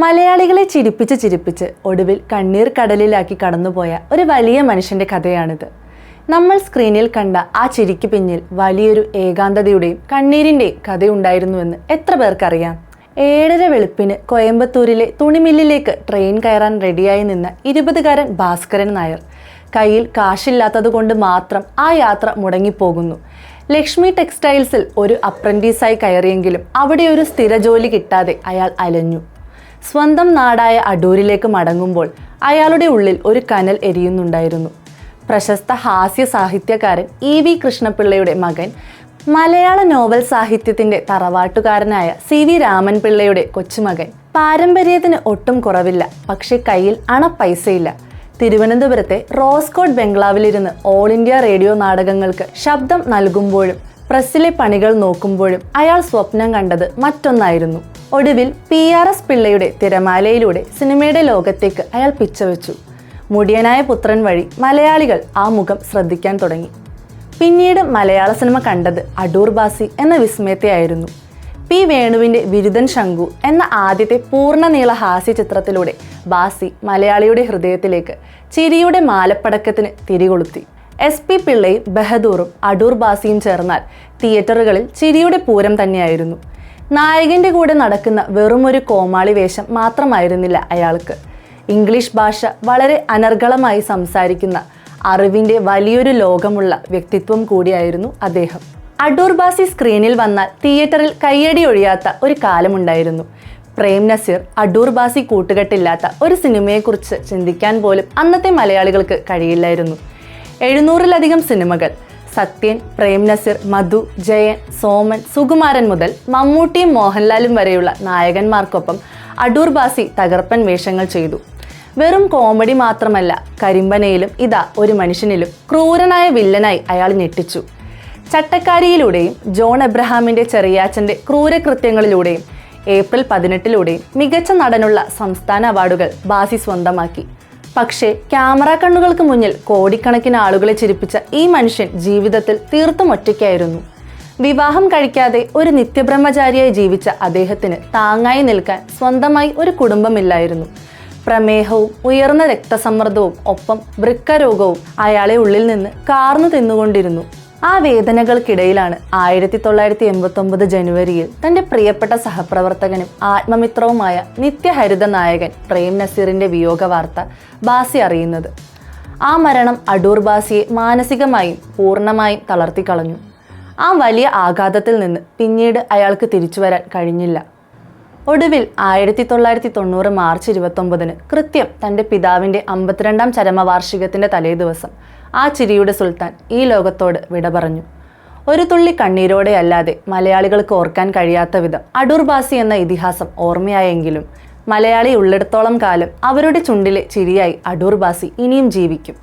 മലയാളികളെ ചിരിപ്പിച്ച് ഒടുവിൽ കണ്ണീർ കടലിലാക്കി കടന്നുപോയ ഒരു വലിയ മനുഷ്യന്റെ കഥയാണിത്. നമ്മൾ സ്ക്രീനിൽ കണ്ട ആ ചിരിക്ക് പിന്നിൽ വലിയൊരു ഏകാന്തതയുടെയും കണ്ണീരിന്റെയും കഥയുണ്ടായിരുന്നുവെന്ന് എത്ര പേർക്കറിയാം? 7:30 വെളുപ്പിന് കോയമ്പത്തൂരിലെ തുണിമില്ലിലേക്ക് ട്രെയിൻ കയറാൻ റെഡിയായി നിന്ന 20-കാരൻ ഭാസ്കരൻ നായർ കയ്യിൽ കാശില്ലാത്തതുകൊണ്ട് മാത്രം ആ യാത്ര മുടങ്ങിപ്പോകുന്നു. ലക്ഷ്മി ടെക്സ്റ്റൈൽസിൽ ഒരു അപ്രന്റീസായി കയറിയെങ്കിലും അവിടെ ഒരു സ്ഥിര ജോലി കിട്ടാതെ അയാൾ അലഞ്ഞു. സ്വന്തം നാടായ അടൂരിലേക്ക് മടങ്ങുമ്പോൾ അയാളുടെ ഉള്ളിൽ ഒരു കനൽ എരിയുന്നുണ്ടായിരുന്നു. പ്രശസ്ത ഹാസ്യ സാഹിത്യകാരൻ EV കൃഷ്ണപിള്ളയുടെ മകൻ, മലയാള നോവൽ സാഹിത്യത്തിന്റെ തറവാട്ടുകാരനായ CV രാമൻ പിള്ളയുടെ കൊച്ചുമകൻ. പാരമ്പര്യത്തിന് ഒട്ടും കുറവില്ല, പക്ഷെ കയ്യിൽ പൈസയില്ല. തിരുവനന്തപുരത്തെ റോസ്കോട്ട് ബംഗ്ലാവിലിരുന്ന് ഓൾ ഇന്ത്യ റേഡിയോ നാടകങ്ങൾക്ക് ശബ്ദം നൽകുമ്പോഴും പ്രസ്സിലെ പണികൾ നോക്കുമ്പോഴും അയാൾ സ്വപ്നം കണ്ടത് മറ്റൊന്നായിരുന്നു. ഒടുവിൽ PRS പിള്ളയുടെ തിരമാലയിലൂടെ സിനിമയുടെ ലോകത്തേക്ക് അയാൾ പിച്ചവെച്ചു. മുടിയനായ പുത്രൻ വഴി മലയാളികൾ ആ മുഖം ശ്രദ്ധിക്കാൻ തുടങ്ങി. പിന്നീട് മലയാള സിനിമ കണ്ടത് അടൂർ ബാസി എന്ന വിസ്മയത്തെയായിരുന്നു. P വേണുവിന്റെ വിരുദൻ ശംഖു എന്ന ആദ്യത്തെ പൂർണ്ണനീള ഹാസ്യ ചിത്രത്തിലൂടെ ബാസി മലയാളിയുടെ ഹൃദയത്തിലേക്ക് ചിരിയുടെ മാലപ്പടക്കത്തിന് തിരികൊളുത്തി. SP പിള്ളയും ബഹദൂറും അടൂർ ബാസിയും ചേർന്നാൽ തിയേറ്ററുകളിൽ ചിരിയുടെ പൂരം തന്നെയായിരുന്നു. നായകന്റെ കൂടെ നടക്കുന്ന വെറുമൊരു കോമാളി വേഷം മാത്രമായിരുന്നില്ല അയാൾക്ക്. ഇംഗ്ലീഷ് ഭാഷ വളരെ അനർഗളമായി സംസാരിക്കുന്ന അറിവിന്റെ വലിയൊരു ലോകമുള്ള വ്യക്തിത്വം കൂടിയായിരുന്നു അദ്ദേഹം. അടൂർ ബാസി സ്ക്രീനിൽ വന്നാൽ തിയേറ്ററിൽ കയ്യടി ഒഴിയാത്ത ഒരു കാലമുണ്ടായിരുന്നു. പ്രേം നസീർ, അടൂർ ബാസി കൂട്ടുകെട്ടില്ലാത്ത ഒരു സിനിമയെക്കുറിച്ച് ചിന്തിക്കാൻ പോലും അന്നത്തെ മലയാളികൾക്ക് കഴിയില്ലായിരുന്നു. 700-ലധികം സിനിമകൾ. സത്യൻ, പ്രേം നസീർ, മധു, ജയൻ, സോമൻ, സുകുമാരൻ മുതൽ മമ്മൂട്ടിയും മോഹൻലാലും വരെയുള്ള നായകന്മാർക്കൊപ്പം അടൂർ ബാസി തകർപ്പൻ വേഷങ്ങൾ ചെയ്തു. വെറും കോമഡി മാത്രമല്ല, കരിമ്പനയിലും ഇതാ ഒരു മനുഷ്യനിലും ക്രൂരനായ വില്ലനായി അയാൾ ഞെട്ടിച്ചു. ചട്ടക്കാരിയിലൂടെയും ജോൺ എബ്രഹാമിന്റെ ചെറിയാച്ചന്റെ ക്രൂരകൃത്യങ്ങളിലൂടെയും ഏപ്രിൽ 18-ലൂടെയും മികച്ച നടനുള്ള സംസ്ഥാന അവാർഡുകൾ ബാസി സ്വന്തമാക്കി. പക്ഷേ ക്യാമറ കണ്ണുകൾക്ക് മുന്നിൽ കോടിക്കണക്കിന് ആളുകളെ ചിരിപ്പിച്ച ഈ മനുഷ്യൻ ജീവിതത്തിൽ തീർത്തും ഒറ്റയ്ക്കായിരുന്നു. വിവാഹം കഴിക്കാതെ ഒരു നിത്യബ്രഹ്മചാരിയായി ജീവിച്ച അദ്ദേഹത്തിന് താങ്ങായി നിൽക്കാൻ സ്വന്തമായി ഒരു കുടുംബമില്ലായിരുന്നു. പ്രമേഹവും ഉയർന്ന രക്തസമ്മർദ്ദവും ഒപ്പം വൃക്കരോഗവും അയാളെ ഉള്ളിൽ നിന്ന് കാർന്നു തിന്നുകൊണ്ടിരുന്നു. ആ വേദനകൾക്കിടയിലാണ് 1989 ജനുവരിയിൽ തന്റെ പ്രിയപ്പെട്ട സഹപ്രവർത്തകനും ആത്മമിത്രവുമായ നിത്യഹരിത നായകൻ പ്രേം നസീറിന്റെ വിയോഗ വാർത്ത ബാസി അറിയുന്നത്. ആ മരണം അടൂർ ബാസിയെ മാനസികമായും പൂർണ്ണമായും തളർത്തിക്കളഞ്ഞു. ആ വലിയ ആഘാതത്തിൽ നിന്ന് പിന്നീട് അയാൾക്ക് തിരിച്ചു വരാൻ കഴിഞ്ഞില്ല. ഒടുവിൽ 1990 മാർച്ച് 29-ന് കൃത്യം തന്റെ പിതാവിന്റെ 52-ാം ചരമവാർഷികത്തിന്റെ തലേദിവസം ആ ചിരിയുടെ സുൽത്താൻ ഈ ലോകത്തോട് വിട പറഞ്ഞു. ഒരു തുള്ളി കണ്ണീരോടെ അല്ലാതെ മലയാളികൾക്ക് ഓർക്കാൻ കഴിയാത്ത വിധം അടൂർ ബാസി എന്ന ഇതിഹാസം ഓർമ്മയായെങ്കിലും മലയാളി ഉള്ളിടത്തോളം കാലം അവരുടെ ചുണ്ടിലെ ചിരിയായി അടൂർ ബാസി ഇനിയും ജീവിക്കും.